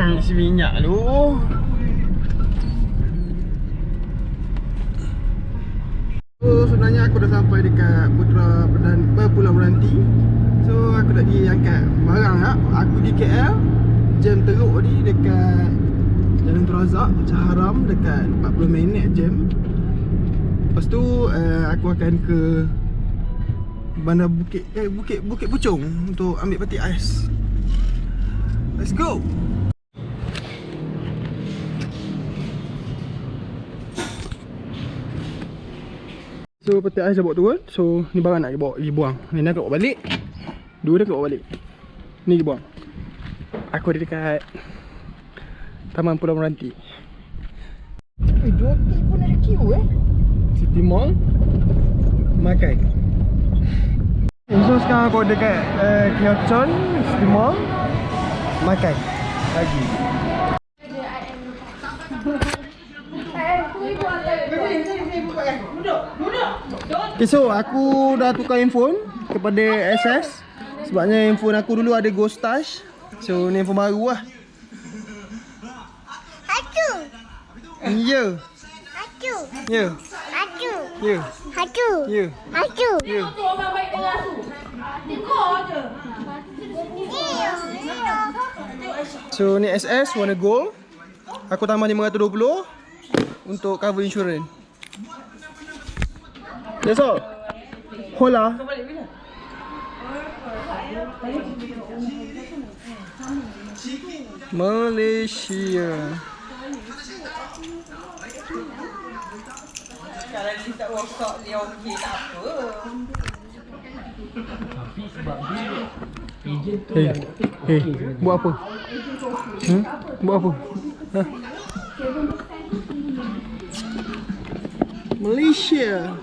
Isi minyak lu. So sebenarnya aku dah sampai dekat Pulau Meranti. So aku nak pergi angkat barang tak. Aku di KL, jam teruk ni dekat Jalan Tun Razak, macam haram, dekat 40 minit jam. Lepas tu aku akan ke bandar Bukit Puchong untuk ambil peti ais. Let's go. So peti ais dah bawa turun. So ni barang nak pergi buang. Ni nak bawa balik. Dua dah bawa balik. Ni pergi buang. Aku ada dekat Taman Pulau Meranti. Jual tip pun ada queue City Mall Makai. So sekarang aku dekat Kiochon City Mall Makai lagi. Okay, so aku dah tukar handphone kepada SS. Sebabnya handphone aku dulu ada Ghost Touch. So ni handphone baru lah. Aku. Ya. Aku. Ya. Aku. Ya. Aku. Ya. Aku. Ya. Orang baik dengan aku. Tengok je. So ni SS warna gold. Aku tambah 520 untuk cover insurans. That's all. Hola. Malaysia. Kalau dia tak workshop dia okey tak apa. Tapi sebab dia ejen tu Buat apa? Buat apa? Ha? Malaysia.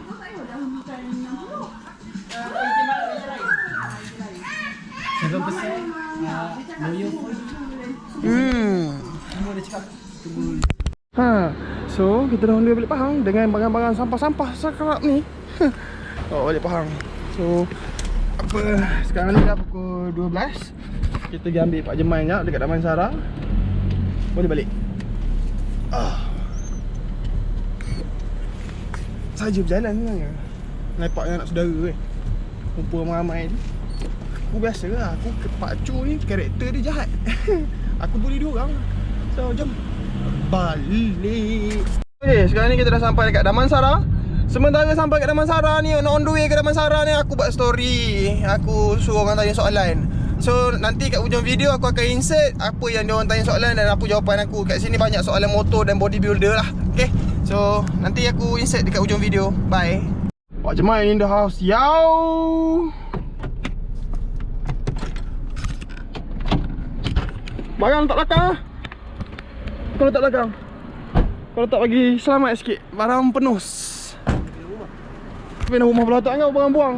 So kita dah balik Pahang dengan barang-barang sampah-sampah sekerap ni. Bawa balik Pahang. So apa, sekarang ni dah pukul 12. Kita pergi ambil Pak Jemain sekejap dekat Taman Sara. Boleh balik. Saja berjalan sebenarnya. Lepak dengan anak saudara kumpul ramai-ramai ni. Aku biasa lah, aku Pak Cu ni karakter dia jahat. Aku bully dia orang. So jom balik. Okay, sekarang ni kita dah sampai dekat Damansara. Sementara sampai kat Damansara ni, on the way ke Damansara ni, aku buat story. Aku suruh orang tanya soalan. So nanti kat hujung video aku akan insert apa yang dia orang tanya soalan dan apa jawapan aku. Kat sini banyak soalan motor dan bodybuilder lah. Okay, so nanti aku insert dekat hujung video. Bye. Pak Jemain in the house. Yow. Barang letak belakang lah. Kau letak belakang. Kau letak bagi selamat sikit. Barang penus. Tapi nak rumah belah tak kau barang buang.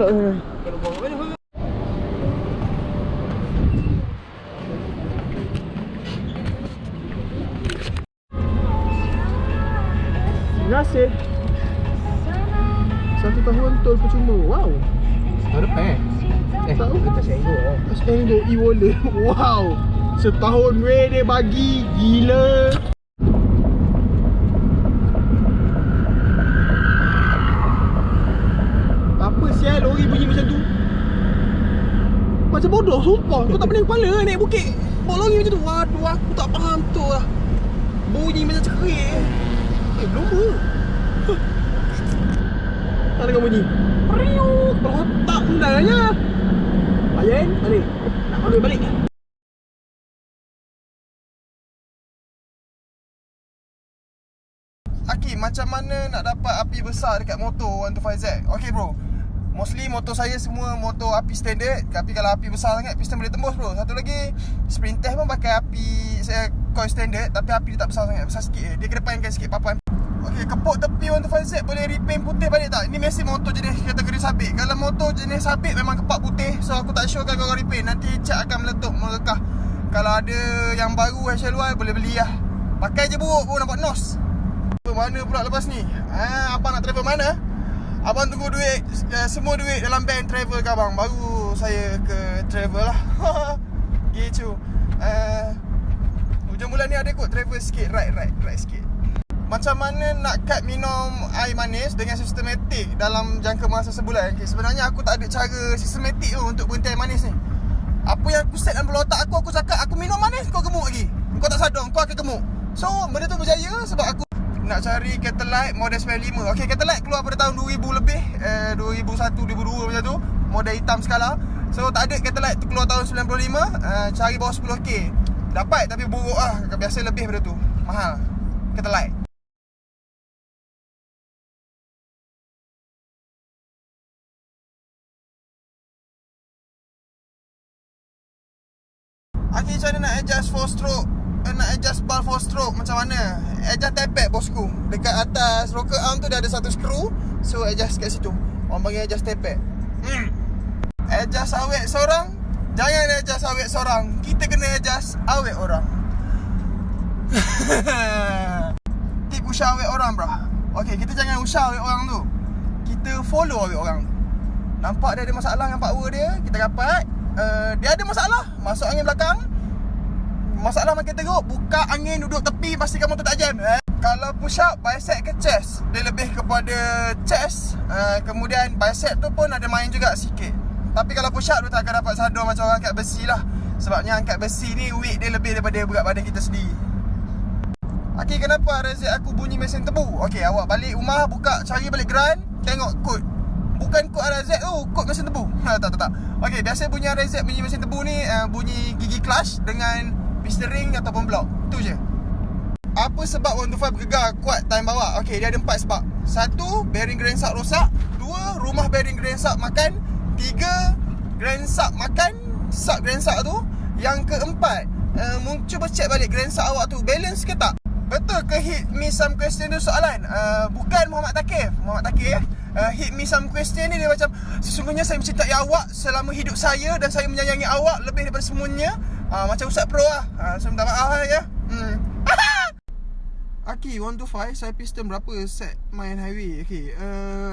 Tak ni. Terima kasih. 1 tahun tol percuma. Wow. Tahun depan tahu kita senggol Senggol e-wallet. Wow. Setahun weh dia bagi. Gila. Apa sial lori bunyi macam tu? Macam bodoh sumpah. Kau tak pening kepala naik bukit bawa lori macam tu. Waduh, aku tak faham tu lah. Bunyi macam cerit. Belum ber. Tak dengar bunyi. Periuk. Kepala otak bendanya. Layan balik. Nak ambil balik. Akee, macam mana nak dapat api besar dekat motor 125Z? Okay bro, mostly motor saya semua motor api standard. Tapi kalau api besar sangat, piston boleh tembus bro. Satu lagi, sprint test pun pakai api coil standard. Tapi api dia tak besar sangat, besar sikit je. Dia kedepankan sikit papan. Okay, kepuk tepi 125Z boleh repaint putih balik tak? Ini mesin motor jenis kategori sabit. Kalau motor jenis sabit memang kepak putih. So aku tak sure kalau korang repaint. Nanti cat akan meletup, merekah. Kalau ada yang baru hasil luar boleh beli lah. Pakai je buruk pun nampak nos. Mana pula lepas ni? Abang nak travel mana? Abang tunggu duit, semua duit dalam bank travel ke abang. Baru saya ke travel lah. Gitu. ada kot travel sikit, ride sikit. Macam mana nak cut minum air manis dengan sistematik dalam jangka masa sebulan? Okay, sebenarnya aku tak ada cara sistematik tu untuk berhenti air manis ni. Apa yang aku set dalam kepala otak aku cakap aku minum manis, kau gemuk lagi. Kau tak sadar, kau akan gemuk. So, benda tu berjaya sebab aku nak cari Kettle Light model 95. Okay, Kettle Light keluar pada tahun 2000 lebih, 2001, 2002 macam tu. Model hitam skala. So, tak ada Kettle Light tu keluar tahun 95. Cari bawah 10k. Dapat tapi buruk lah. Biasa lebih pada tu. Mahal Kettle Light. Okay, macam mana nak adjust 4 stroke, nak adjust bar 4 stroke macam mana? Adjust tepek bosku. Dekat atas rocker arm tu dia ada satu skru. So adjust kat situ. Orang panggil adjust tepek. Adjust awet seorang, jangan adjust awet seorang. Kita kena adjust awet orang. Tip usah awet orang bro. Okay, kita jangan usah awet orang tu. Kita follow awet orang. Nampak dia ada masalah dengan power dia, kita rapat. Dia ada masalah, masuk angin belakang. Masalah makin teruk, buka angin, duduk tepi, pastikan motor tak jam. Kalau push up, bicep ke chest? Dia lebih kepada chest. Kemudian bicep tu pun ada main juga sikit. Tapi kalau push up, dia tak akan dapat sadar macam orang angkat besi lah. Sebabnya angkat besi ni weight dia lebih daripada berat badan kita sendiri. Okay, kenapa rezek aku bunyi mesin tebu? Okay, awak balik rumah, buka, cari balik geran, tengok kod. Bukan kod RZ tu, kod mesin tebu. Tak. Okay, biasa bunyi RZ, bunyi mesin tebu ni bunyi gigi clutch dengan piston ring ataupun block. Tu je. Apa sebab 125 bergegar kuat time bawa? Okay, dia ada 4 sebab. 1, bearing crankshaft rosak. 2, rumah bearing crankshaft makan. 3, crankshaft makan sub crankshaft tu. Yang keempat, cuba check balik crankshaft awak tu balance ke tak? Betul ke hit me some question tu soalan? Bukan Muhammad Takif. Hit me some question ni dia macam, sesungguhnya saya mencintai awak selama hidup saya dan saya menyayangi awak lebih daripada semuanya. Macam Ustaz Pro lah. So minta maaf lah ya. Aki 125 saya piston berapa set main highway? Okay,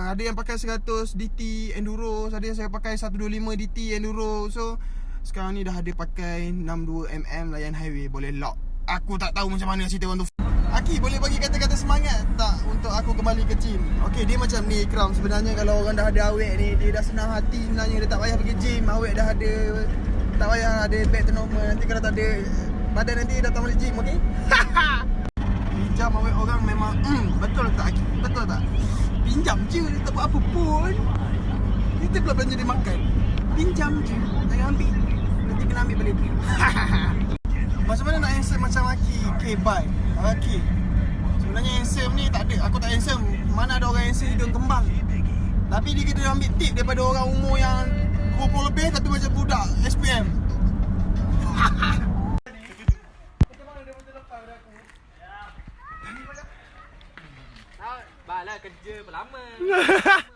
ada yang pakai 100 DT Enduro, ada yang saya pakai 125 DT Enduro. So sekarang ni dah ada pakai 62mm layan highway, boleh lock. Aku tak tahu macam mana cerita 125. Aki, boleh bagi kata-kata semangat tak untuk aku kembali ke gym? Okay, dia macam ni Ikram. Sebenarnya kalau orang dah ada awet ni, dia dah senang hati sebenarnya. Dia tak payah pergi gym. Awet dah ada, tak payah ada back to normal. Nanti kalau tak ada badan, nanti datang balik gym, okay? Pinjam awet orang memang betul tak Aki? Betul tak? Pinjam je, dia tak buat apa pun. Kita pula belanja dia makan. Pinjam je, jangan ambil. Nanti kena ambil balik. Macam mana nak handsome macam Aki? Okay, bye. Okay, sebenarnya handsome ni tak ada. Aku tak handsome. Mana ada orang handsome hidung kembang. Tapi dia kena ambil tip daripada orang umur yang 20 lebih tapi macam budak SPM. Balah kerja berlama.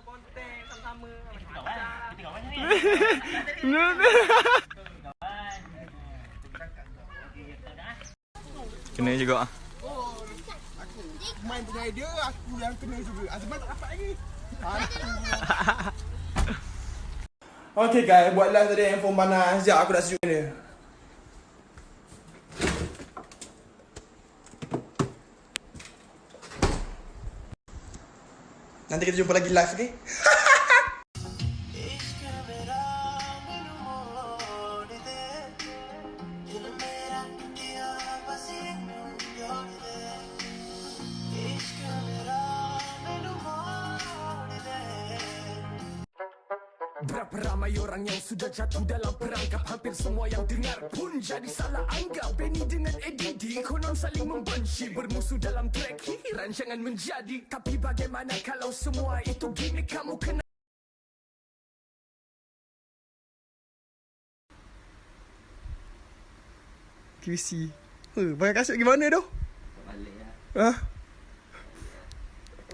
Konten sama-sama. Kita kawan ni. Kena juga. Aku main punya idea, aku yang kena juga. Azman tak dapat lagi. Okay guys, buat live tadi handphone panas. Sekejap aku nak sejukkan dia. Nanti kita jumpa lagi live, okay? Berapa ramai orang yang sudah jatuh dalam perangkap, hampir semua yang dengar pun jadi salah anggap. Benny dengan Edisi konon saling membenci, bermusuh dalam track, rancangan menjadi. Tapi bagaimana kalau semua itu gimmick? Kamu kena QC. Pakai kasut gimana tu? Balik lah.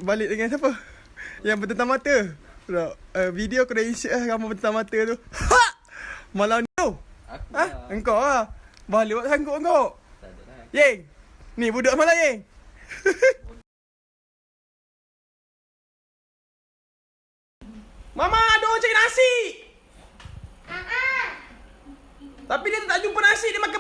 Balik dengan siapa? Yang bertentang mata. Video aku dah insert lah gambar bertentang mata tu. Malah tu. Aku Engkau lah. Balik buat sanggup engkau. tak ada lah. Yeng. Ni budak malah Yeng. Mama ada orang cari nasi. Tapi dia tak jumpa nasi, dia makan